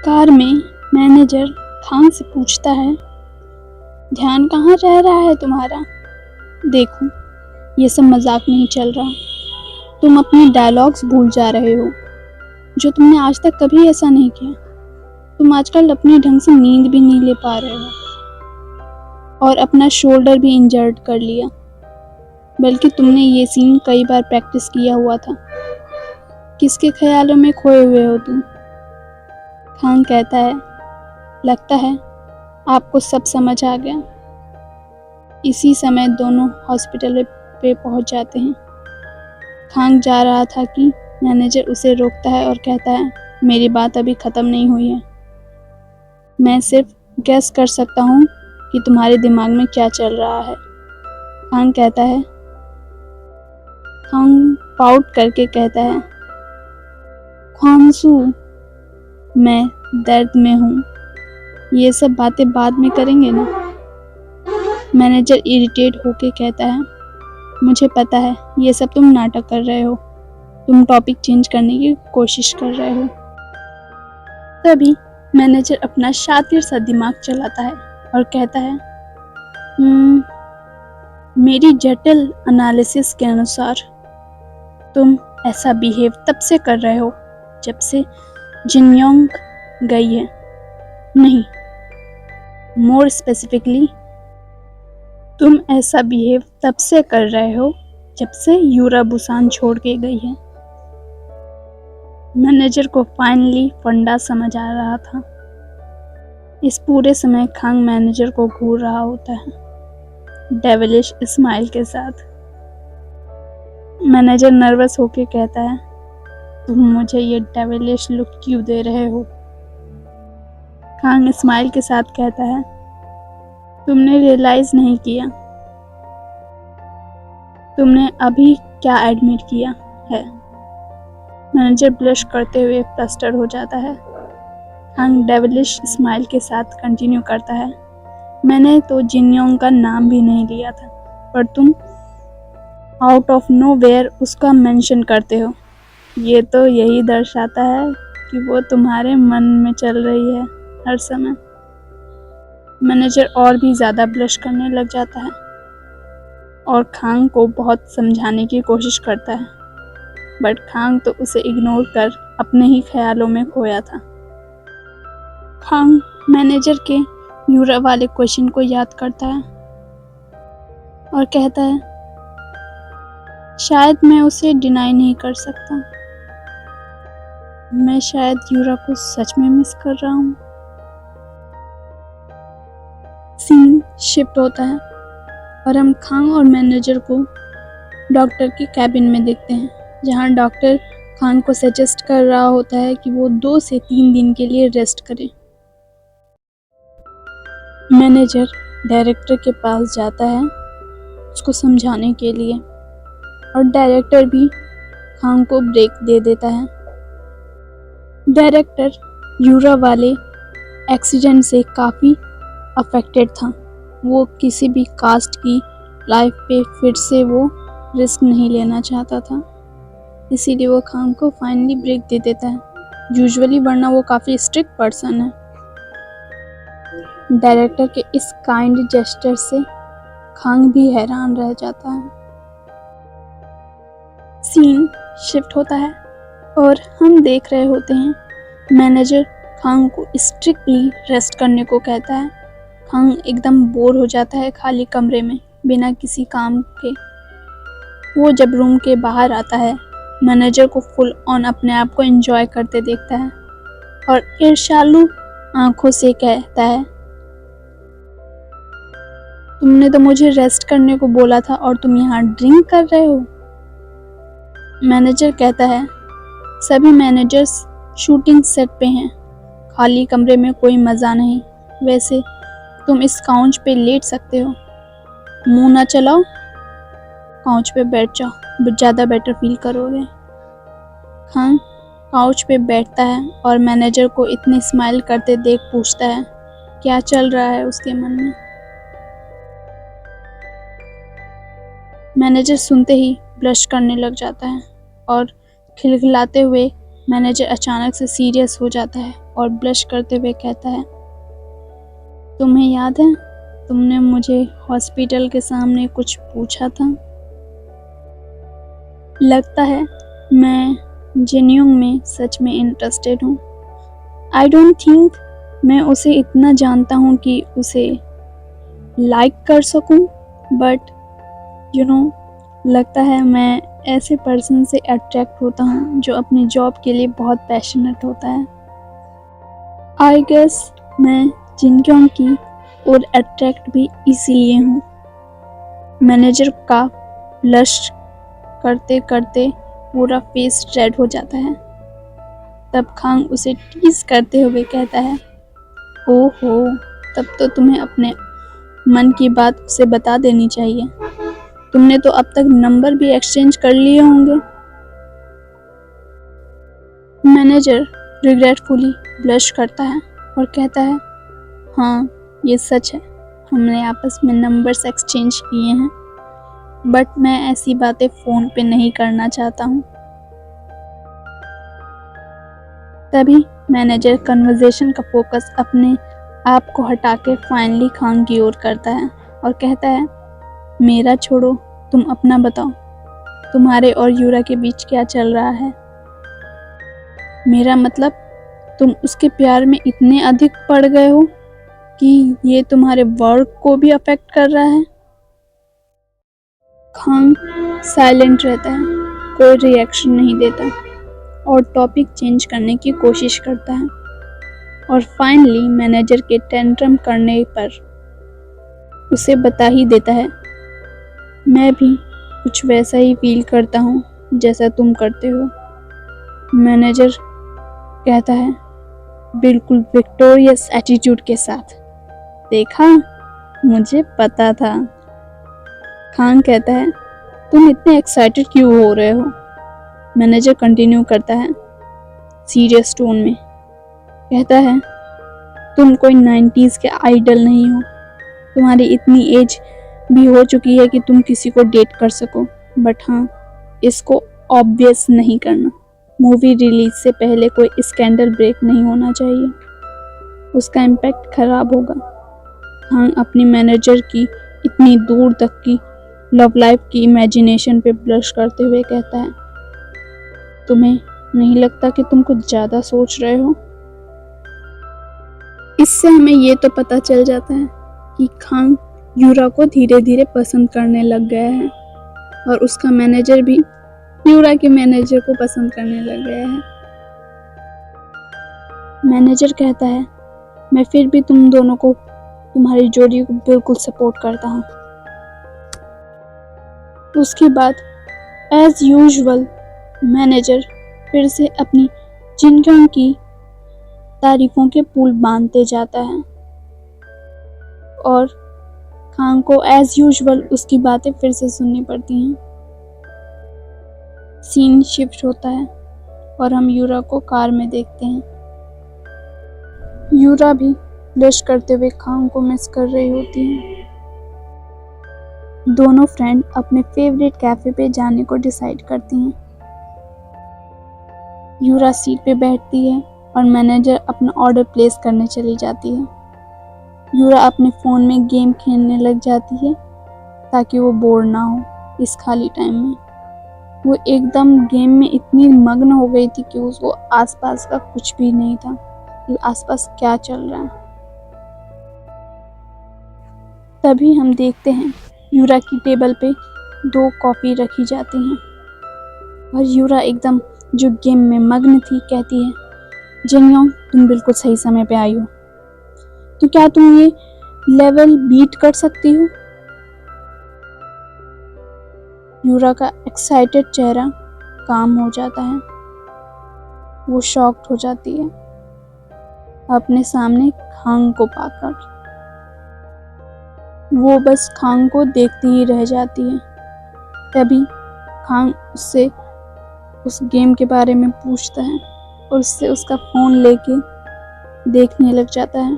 Car में manager Khan से पूछता है, ध्यान कहाँ रह रहा है तुम्हारा? देखो, ये सब मजाक नहीं चल रहा। तुम अपने डायलॉग्स भूल जा रहे हो, जो तुमने आज तक कभी ऐसा नहीं किया। तुम आजकल अपने ढंग से नींद भी नहीं ले पा रहे हो और अपना शोल्डर भी इंजर्ड कर लिया। बल्कि तुमने ये सीन कई बार प्रैक्टिस किया हुआ था। किसके ख्यालों में खोए हुए हो तुम? खान कहता है, लगता है आपको सब समझ आ गया। इसी समय दोनों हॉस्पिटल पे पहुंच जाते हैं। खान जा रहा था कि मैनेजर उसे रोकता है और कहता है, मेरी बात अभी ख़त्म नहीं हुई है। मैं सिर्फ गेस कर सकता हूँ कि तुम्हारे दिमाग में क्या चल रहा है। खान कहता है, खान पाउट करके कहता है, ख्वांसू, मैं दर्द में हूँ। ये सब बातें बाद में करेंगे ना? मैनेजर इरिटेट होके कहता है, मुझे पता है ये सब तुम नाटक कर रहे हो। तुम टॉपिक चेंज करने की कोशिश कर रहे हो। तभी मैनेजर अपना शातिर सा दिमाग चलाता है और कहता है, मेरी जटिल एनालिसिस के अनुसार तुम ऐसा बिहेव तब से कर रहे हो जब से जिनयोंग गई है। नहीं, मोर स्पेसिफिकली तुम ऐसा बिहेव तब से कर रहे हो जब से यूरा बुसान छोड़ के गई है। मैनेजर को फाइनली फंडा समझ आ रहा था। इस पूरे समय खांग मैनेजर को घूर रहा होता है डेविलिश स्माइल के साथ। मैनेजर नर्वस होके कहता है, तुम मुझे ये डेविलिश लुक क्यों दे रहे हो? खांग स्माइल के साथ कहता है, तुमने रियलाइज नहीं किया। तुमने अभी क्या एडमिट किया है? मैनेजर ब्लश करते हुए फ्लस्टर हो जाता है। खांग डेविलिश स्माइल के साथ कंटिन्यू करता है, मैंने तो जिनयोंग का नाम भी नहीं लिया था, पर तुम आउट ऑफ नोवेयर उसका मेंशन करते हो। ये तो यही दर्शाता है कि वो तुम्हारे मन में चल रही है हर समय। मैनेजर और भी ज़्यादा ब्लश करने लग जाता है और खांग को बहुत समझाने की कोशिश करता है, बट खांग तो उसे इग्नोर कर अपने ही ख्यालों में खोया था। खांग मैनेजर के यूरा वाले क्वेश्चन को याद करता है और कहता है, शायद मैं उसे डिनाई नहीं कर सकता। मैं शायद यूरा को सच में मिस कर रहा हूँ। सीन शिफ्ट होता है और हम खांग और मैनेजर को डॉक्टर के कैबिन में देखते हैं, जहाँ डॉक्टर खांग को सजेस्ट कर रहा होता है कि वो 2 से 3 दिन के लिए रेस्ट करे। मैनेजर डायरेक्टर के पास जाता है उसको समझाने के लिए और डायरेक्टर भी खांग को ब्रेक दे देता है। डायरेक्टर यूरा वाले एक्सीडेंट से काफ़ी अफेक्टेड था। वो किसी भी कास्ट की लाइफ पे फिर से वो रिस्क नहीं लेना चाहता था, इसीलिए वो खांग को फाइनली ब्रेक दे देता है। यूजुअली वरना वो काफ़ी स्ट्रिक्ट पर्सन है। डायरेक्टर के इस काइंड जेस्चर से खांग भी हैरान रह जाता है। सीन शिफ्ट होता है और हम देख रहे होते हैं मैनेजर खांग को स्ट्रिक्टली रेस्ट करने को कहता है। खांग एकदम बोर हो जाता है खाली कमरे में बिना किसी काम के। वो जब रूम के बाहर आता है, मैनेजर को फुल ऑन अपने आप को एंजॉय करते देखता है और ईर्ष्यालु आंखों से कहता है, तुमने तो मुझे रेस्ट करने को बोला था और तुम यहाँ ड्रिंक कर रहे हो। मैनेजर कहता है, सभी मैनेजर्स शूटिंग सेट पे हैं, खाली कमरे में कोई मज़ा नहीं। वैसे तुम इस काउंच पे लेट सकते हो। मुंह ना चलाओ, काउच पे बैठ जाओ, ज़्यादा बेटर फील करोगे। खान काउच पे बैठता है और मैनेजर को इतने स्माइल करते देख पूछता है क्या चल रहा है उसके मन में। मैनेजर सुनते ही ब्लश करने लग जाता है और खिलखिलाते हुए मैनेजर अचानक से सीरियस हो जाता है और ब्लश करते हुए कहता है, तुम्हें याद है तुमने मुझे हॉस्पिटल के सामने कुछ पूछा था? लगता है मैं जेन्युइन में सच में इंटरेस्टेड हूँ। आई डोंट थिंक मैं उसे इतना जानता हूँ कि उसे लाइक कर सकूँ, बट लगता है मैं ऐसे पर्सन से अट्रैक्ट होता हूँ जो अपनी जॉब के लिए बहुत पैशनेट होता है। आई गेस मैं जिनक्योंग की और अट्रैक्ट भी इसीलिए हूँ। मैनेजर का ब्लश करते करते पूरा फेस रेड हो जाता है। तब खांग उसे टीज करते हुए कहता है, ओहो, तब तो तुम्हें अपने मन की बात उसे बता देनी चाहिए। तुमने तो अब तक नंबर भी एक्सचेंज कर लिए होंगे। मैनेजर रिग्रेटफुली ब्लश करता है और कहता है, हाँ ये सच है, हमने आपस में नंबर्स एक्सचेंज किए हैं, बट मैं ऐसी बातें फ़ोन पे नहीं करना चाहता हूँ। तभी मैनेजर कन्वर्सेशन का फोकस अपने आप को हटा के फाइनली खान की ओर करता है और कहता है, मेरा छोड़ो, तुम अपना बताओ, तुम्हारे और यूरा के बीच क्या चल रहा है? मेरा मतलब तुम उसके प्यार में इतने अधिक पड़ गए हो कि ये तुम्हारे वर्क को भी अफेक्ट कर रहा है? खान साइलेंट रहता है, कोई रिएक्शन नहीं देता और टॉपिक चेंज करने की कोशिश करता है और फाइनली मैनेजर के टेंट्रम करने पर उसे बता ही देता है, मैं भी कुछ वैसा ही फील करता हूँ जैसा तुम करते हो। मैनेजर कहता है, बिल्कुल विक्टोरियस एटीट्यूड के साथ, देखा, मुझे पता था। खान कहता है, तुम इतने एक्साइटेड क्यों हो रहे हो? मैनेजर कंटिन्यू करता है सीरियस टोन में, कहता है, तुम कोई 90s के आइडल नहीं हो, तुम्हारी इतनी एज भी हो चुकी है कि तुम किसी को डेट कर सको, बट हाँ, इसको ऑब्वियस नहीं करना। मूवी रिलीज से पहले कोई स्कैंडल ब्रेक नहीं होना चाहिए, उसका इम्पैक्ट खराब होगा। हाँ अपनी मैनेजर की इतनी दूर तक की लव लाइफ की इमेजिनेशन पे ब्लश करते हुए कहता है, तुम्हें नहीं लगता कि तुम कुछ ज़्यादा सोच रहे हो? इससे हमें ये तो पता चल जाता है कि खान यूरा को धीरे धीरे पसंद करने लग गया है और उसका मैनेजर भी यूरा के मैनेजर को पसंद करने लग गया है। मैनेजर कहता है, मैं फिर भी तुम दोनों को, तुम्हारी जोड़ी को बिल्कुल सपोर्ट करता हूँ। उसके बाद एज यूजुअल मैनेजर फिर से अपनी जिनगन की तारीफों के पुल बांधते जाता है और खान को एज यूजुअल उसकी बातें फिर से सुननी पड़ती हैं। सीन शिफ्ट होता है और हम यूरा को कार में देखते हैं। यूरा भी ब्लश करते हुए खान को मिस कर रही होती है। दोनों फ्रेंड अपने फेवरेट कैफे पे जाने को डिसाइड करती हैं। यूरा सीट पे बैठती है और मैनेजर अपना ऑर्डर प्लेस करने चली जाती है। यूरा अपने फ़ोन में गेम खेलने लग जाती है ताकि वो बोर ना हो इस खाली टाइम में। वो एकदम गेम में इतनी मग्न हो गई थी कि उसको आसपास का कुछ भी नहीं था कि आसपास क्या चल रहा है। तभी हम देखते हैं यूरा की टेबल पे 2 कॉफ़ी रखी जाती हैं और यूरा एकदम जो गेम में मग्न थी कहती है, जिनयोंग तुम बिल्कुल सही समय पे आई हो, तो क्या तुम ये लेवल बीट कर सकती हो? यूरा का एक्साइटेड चेहरा काम हो जाता है, वो शॉक्ड हो जाती है अपने सामने खांग को पाकर। वो बस खांग को देखती ही रह जाती है। तभी खांग उससे उस गेम के बारे में पूछता है और उससे उसका फ़ोन लेके देखने लग जाता है।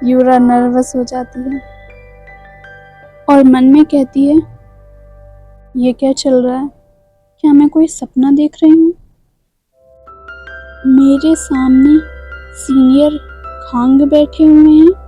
यूरा नर्वस हो जाती है और मन में कहती है, ये क्या चल रहा है? क्या मैं कोई सपना देख रही हूँ? मेरे सामने सीनियर खांग बैठे हुए हैं